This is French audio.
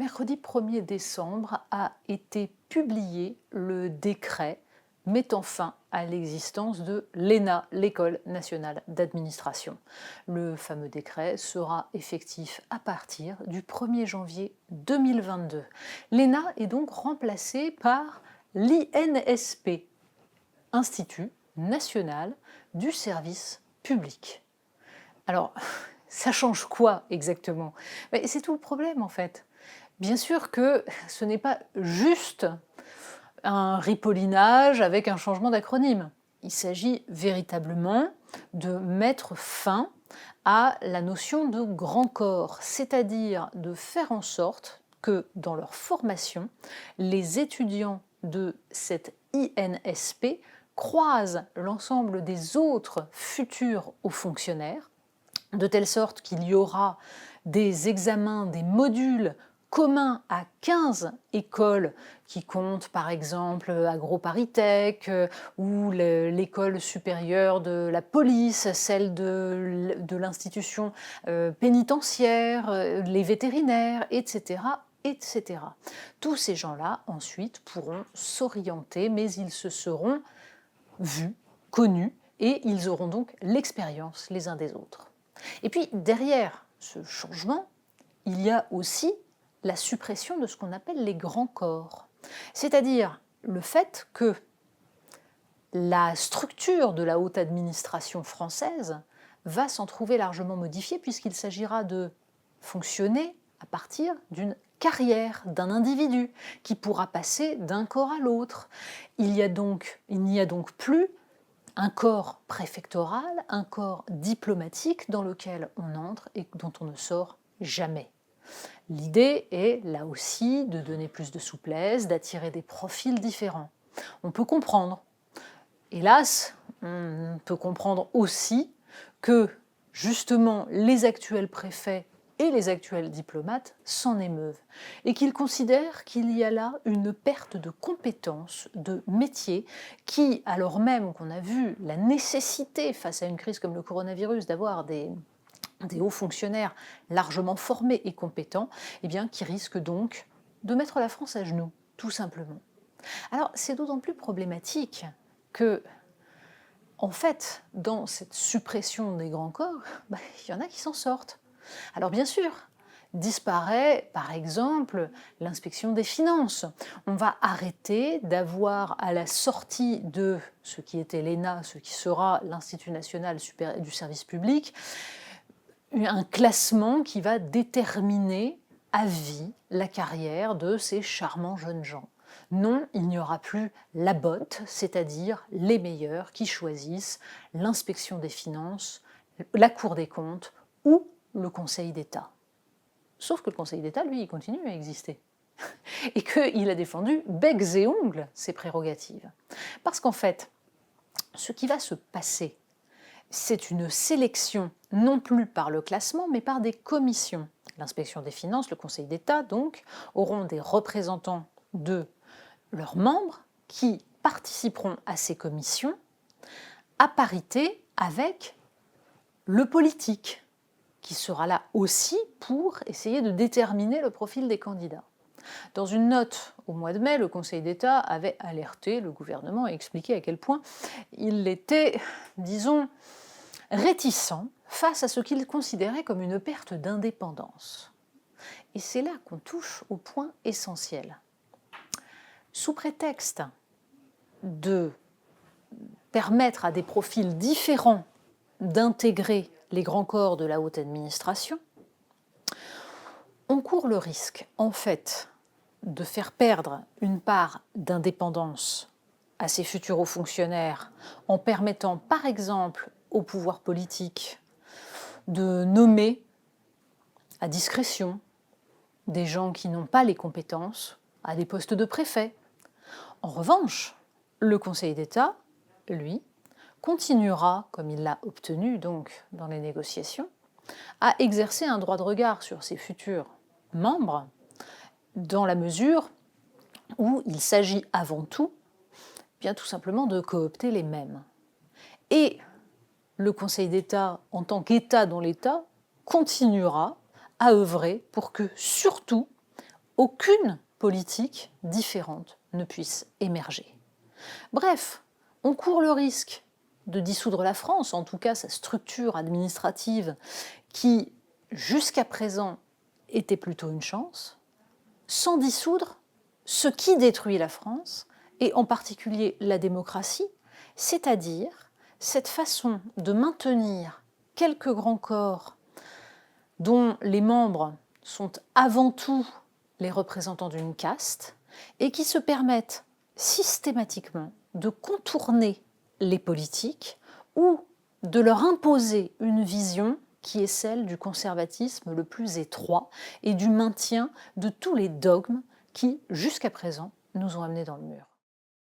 Mercredi 1er décembre a été publié le décret mettant fin à l'existence de l'ENA, l'École nationale d'administration. Le fameux décret sera effectif à partir du 1er janvier 2022. L'ENA est donc remplacée par l'INSP, Institut national du service public. Alors, ça change quoi exactement? C'est tout le problème en fait. Bien sûr que ce n'est pas juste un ripollinage avec un changement d'acronyme. Il s'agit véritablement de mettre fin à la notion de grand corps, c'est-à-dire de faire en sorte que dans leur formation, les étudiants de cette INSP croisent l'ensemble des autres futurs hauts fonctionnaires, de telle sorte qu'il y aura des examens, des modules communs à 15 écoles qui comptent par exemple AgroParisTech ou l'école supérieure de la police, celle de l'institution pénitentiaire, les vétérinaires, etc. etc. Tous ces gens-là ensuite pourront s'orienter, mais ils se seront vus, connus, et ils auront donc l'expérience les uns des autres. Et puis derrière ce changement, il y a aussi la suppression de ce qu'on appelle les grands corps, c'est-à-dire le fait que la structure de la haute administration française va s'en trouver largement modifiée puisqu'il s'agira de fonctionner à partir d'une carrière d'un individu qui pourra passer d'un corps à l'autre. Il n'y a donc plus un corps préfectoral, un corps diplomatique dans lequel on entre et dont on ne sort jamais. L'idée est là aussi de donner plus de souplesse, d'attirer des profils différents. On peut comprendre. Hélas, on peut comprendre aussi que justement les actuels préfets et les actuels diplomates s'en émeuvent et qu'ils considèrent qu'il y a là une perte de compétences, de métiers qui, alors même qu'on a vu la nécessité face à une crise comme le coronavirus d'avoir des hauts fonctionnaires largement formés et compétents, eh bien, qui risquent donc de mettre la France à genoux, tout simplement. Alors, c'est d'autant plus problématique que, en fait, dans cette suppression des grands corps, il y en a qui s'en sortent. Alors bien sûr, disparaît par exemple l'inspection des finances. On va arrêter d'avoir à la sortie de ce qui était l'ENA, ce qui sera l'Institut national du service public, un classement qui va déterminer à vie la carrière de ces charmants jeunes gens. Non, il n'y aura plus la botte, c'est-à-dire les meilleurs qui choisissent l'inspection des finances, la Cour des comptes ou le Conseil d'État. Sauf que le Conseil d'État, lui, il continue à exister. Et qu'il a défendu becs et ongles ses prérogatives. Parce qu'en fait, ce qui va se passer, c'est une sélection, non plus par le classement, mais par des commissions. L'inspection des finances, le Conseil d'État, donc, auront des représentants de leurs membres qui participeront à ces commissions à parité avec le politique, qui sera là aussi pour essayer de déterminer le profil des candidats. Dans une note au mois de mai, le Conseil d'État avait alerté le gouvernement et expliqué à quel point il était, disons, réticent face à ce qu'il considérait comme une perte d'indépendance. Et c'est là qu'on touche au point essentiel. Sous prétexte de permettre à des profils différents d'intégrer les grands corps de la haute administration, on court le risque, en fait, de faire perdre une part d'indépendance à ces futurs hauts fonctionnaires en permettant, par exemple, au pouvoir politique de nommer à discrétion des gens qui n'ont pas les compétences à des postes de préfet. En revanche, le Conseil d'État, lui, continuera, comme il l'a obtenu donc dans les négociations, à exercer un droit de regard sur ses futurs membres dans la mesure où il s'agit avant tout, bien tout simplement, de coopter les mêmes. Et le Conseil d'État, en tant qu'État dans l'État, continuera à œuvrer pour que, surtout, aucune politique différente ne puisse émerger. Bref, on court le risque de dissoudre la France, en tout cas sa structure administrative qui, jusqu'à présent, était plutôt une chance, sans dissoudre ce qui détruit la France, et en particulier la démocratie, c'est-à-dire cette façon de maintenir quelques grands corps dont les membres sont avant tout les représentants d'une caste et qui se permettent systématiquement de contourner les politiques ou de leur imposer une vision qui est celle du conservatisme le plus étroit et du maintien de tous les dogmes qui, jusqu'à présent, nous ont amenés dans le mur.